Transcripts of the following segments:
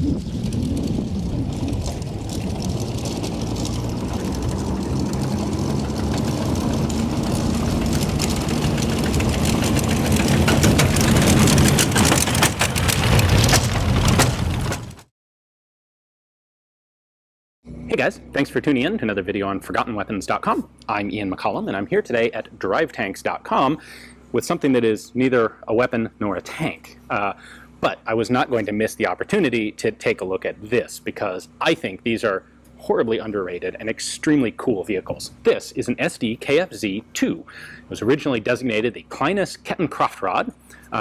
Hey guys, thanks for tuning in to another video on ForgottenWeapons.com. I'm Ian McCollum, and I'm here today at DriveTanks.com with something that is neither a weapon nor a tank. But I was not going to miss the opportunity to take a look at this, because I think these are horribly underrated and extremely cool vehicles. This is an SdKfz 2. It was originally designated the kleines Kettenkraftrad,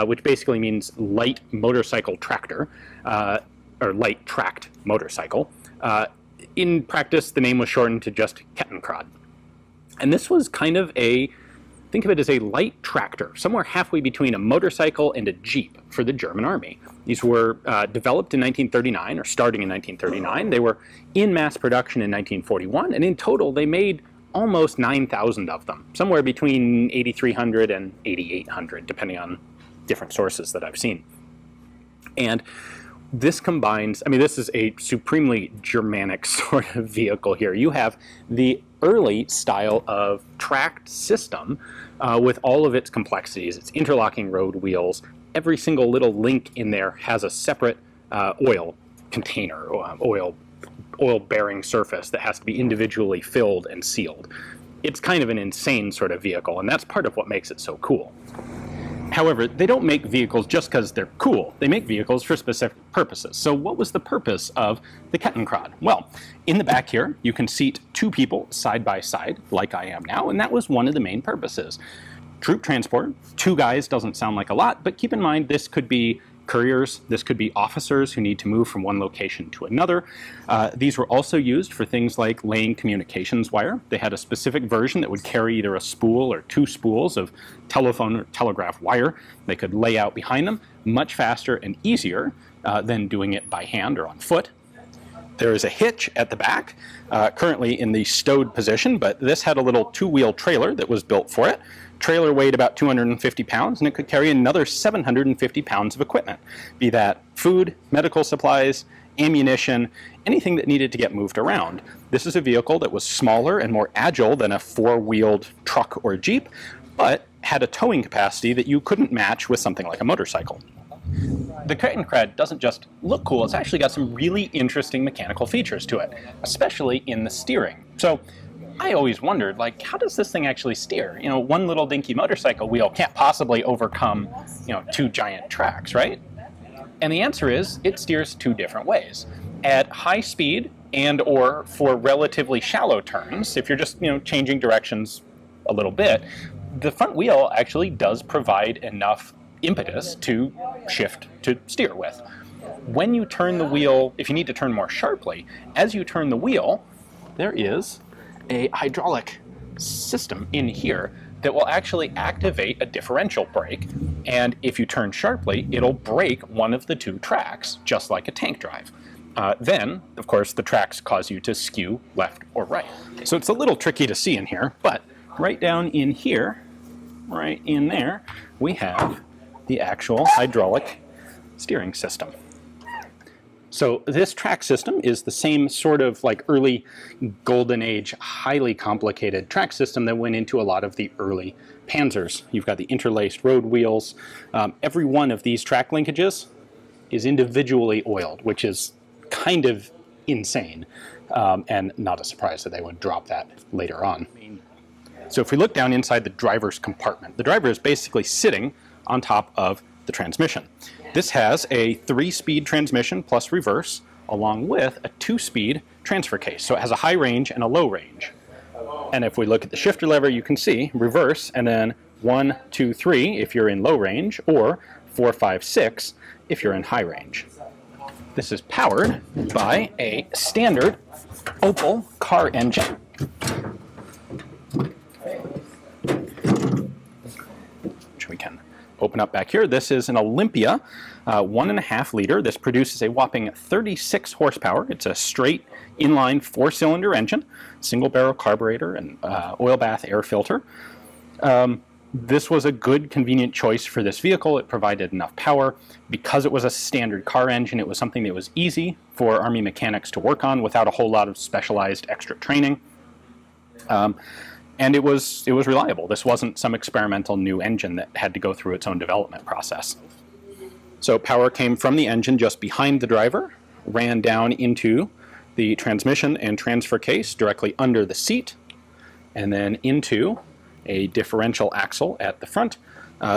which basically means light motorcycle tractor, or light tracked motorcycle. In practice, the name was shortened to just Kettenkrad. And this was kind of think of it as a light tractor, somewhere halfway between a motorcycle and a jeep for the German army. These were developed in 1939, or starting in 1939. They were in mass production in 1941, and in total they made almost 9,000 of them, somewhere between 8,300 and 8,800, depending on different sources that I've seen. And this combines, I mean, this is a supremely Germanic sort of vehicle here. You have the early style of tracked system with all of its complexities, its interlocking road wheels. Every single little link in there has a separate oil container, oil-bearing surface that has to be individually filled and sealed. It's kind of an insane sort of vehicle, and that's part of what makes it so cool. However, they don't make vehicles just because they're cool. They make vehicles for specific purposes. So what was the purpose of the Kettenkrad? Well, in the back here, you can seat two people side by side, like I am now, and that was one of the main purposes. Troop transport, two guys doesn't sound like a lot, but keep in mind this could be couriers, this could be officers who need to move from one location to another. These were also used for things like laying communications wire. They had a specific version that would carry either a spool or two spools of telephone or telegraph wire. They could lay out behind them much faster and easier than doing it by hand or on foot. There is a hitch at the back, currently in the stowed position, but this had a little two-wheel trailer that was built for it. Trailer weighed about 250 pounds, and it could carry another 750 pounds of equipment, be that food, medical supplies, ammunition, anything that needed to get moved around. This is a vehicle that was smaller and more agile than a four-wheeled truck or jeep, but had a towing capacity that you couldn't match with something like a motorcycle. The Kettenkrad doesn't just look cool, it's actually got some really interesting mechanical features to it, especially in the steering. So I always wondered, like, how does this thing actually steer? You know, one little dinky motorcycle wheel can't possibly overcome, you know, two giant tracks, right? And the answer is, it steers two different ways. At high speed and or for relatively shallow turns, if you're just, you know, changing directions a little bit, the front wheel actually does provide enough impetus to shift to steer with. When you turn the wheel, if you need to turn more sharply, as you turn the wheel, there is a hydraulic system in here that will actually activate a differential brake, and if you turn sharply, it'll brake one of the two tracks, just like a tank drive. Then, of course, the tracks cause you to skew left or right. So it's a little tricky to see in here, but right down in here, right in there, we have the actual hydraulic steering system. So this track system is the same sort of like early golden age, highly complicated track system that went into a lot of the early Panzers. You've got the interlaced road wheels. Every one of these track linkages is individually oiled, which is kind of insane, and not a surprise that they would drop that later on. So if we look down inside the driver's compartment, the driver is basically sitting on top of the transmission. This has a 3-speed transmission plus reverse, along with a 2-speed transfer case. So it has a high range and a low range. And if we look at the shifter lever, you can see reverse, and then 1, 2, 3 if you're in low range, or 4, 5, 6 if you're in high range. This is powered by a standard Opel car engine. Which we can open up back here. This is an Olympia 1.5 liter. This produces a whopping 36 horsepower. It's a straight inline 4-cylinder engine, single barrel carburetor, and oil bath air filter. This was a good, convenient choice for this vehicle. It provided enough power. Because it was a standard car engine, it was something that was easy for Army mechanics to work on without a whole lot of specialized extra training. And it was reliable. This wasn't some experimental new engine that had to go through its own development process. So power came from the engine just behind the driver, ran down into the transmission and transfer case directly under the seat, and then into a differential axle at the front.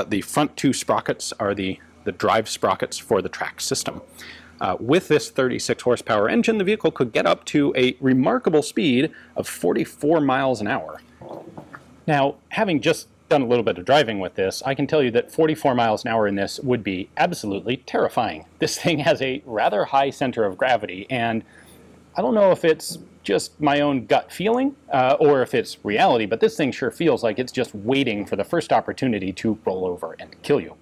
The front two sprockets are the drive sprockets for the track system. With this 36 horsepower engine, the vehicle could get up to a remarkable speed of 44 miles an hour. Now, having just done a little bit of driving with this, I can tell you that 44 miles an hour in this would be absolutely terrifying. This thing has a rather high center of gravity, and I don't know if it's just my own gut feeling or if it's reality, but this thing sure feels like it's just waiting for the first opportunity to roll over and kill you.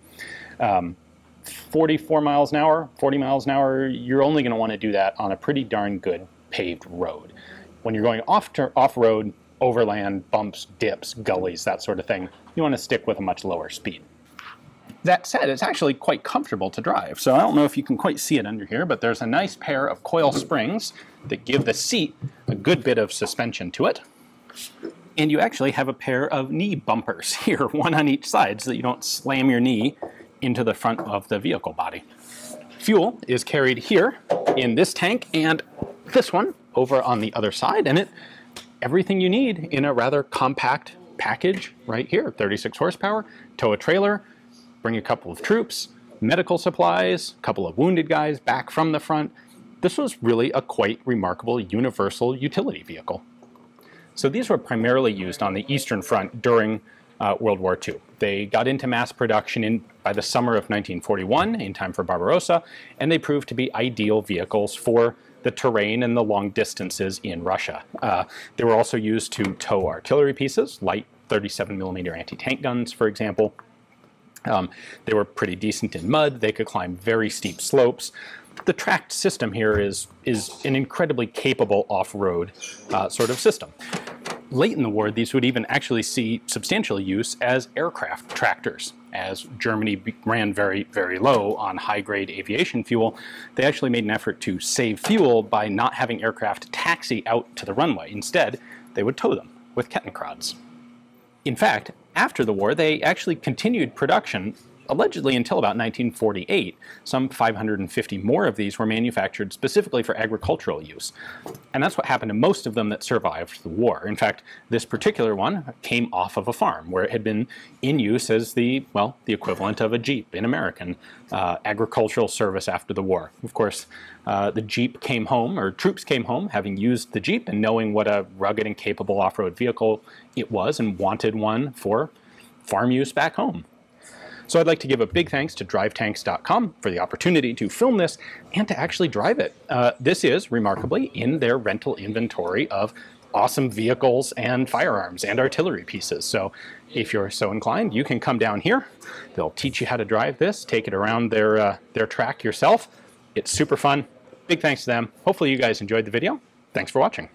44 miles an hour, 40 miles an hour, you're only going to want to do that on a pretty darn good paved road. When you're going off-road, overland, bumps, dips, gullies, that sort of thing, you want to stick with a much lower speed. That said, it's actually quite comfortable to drive. So I don't know if you can quite see it under here, but there's a nice pair of coil springs that give the seat a good bit of suspension to it. And you actually have a pair of knee bumpers here, one on each side, so that you don't slam your knee into the front of the vehicle body. Fuel is carried here in this tank and this one over on the other side, and everything you need in a rather compact package right here. 36 horsepower, tow a trailer, bring a couple of troops, medical supplies, a couple of wounded guys back from the front. This was really a quite remarkable universal utility vehicle. So these were primarily used on the Eastern Front during World War II. They got into mass production by the summer of 1941, in time for Barbarossa, and they proved to be ideal vehicles for the terrain and the long distances in Russia. They were also used to tow artillery pieces, light 37mm anti-tank guns, for example. They were pretty decent in mud. They could climb very steep slopes. The tracked system here is an incredibly capable off-road sort of system. Late in the war, these would even actually see substantial use as aircraft tractors. As Germany ran very, very low on high-grade aviation fuel, they actually made an effort to save fuel by not having aircraft taxi out to the runway. Instead, they would tow them with Kettenkrads. In fact, after the war, they actually continued production allegedly until about 1948. Some 550 more of these were manufactured specifically for agricultural use. And that's what happened to most of them that survived the war. In fact, this particular one came off of a farm where it had been in use as the equivalent of a Jeep in American agricultural service after the war. Of course, the Jeep came home, or troops came home, having used the Jeep and knowing what a rugged and capable off-road vehicle it was and wanted one for farm use back home. So I'd like to give a big thanks to drivetanks.com for the opportunity to film this and to actually drive it. This is, remarkably, in their rental inventory of awesome vehicles and firearms and artillery pieces. So if you're so inclined, you can come down here. They'll teach you how to drive this, take it around their track yourself. It's super fun. Big thanks to them. Hopefully you guys enjoyed the video. Thanks for watching.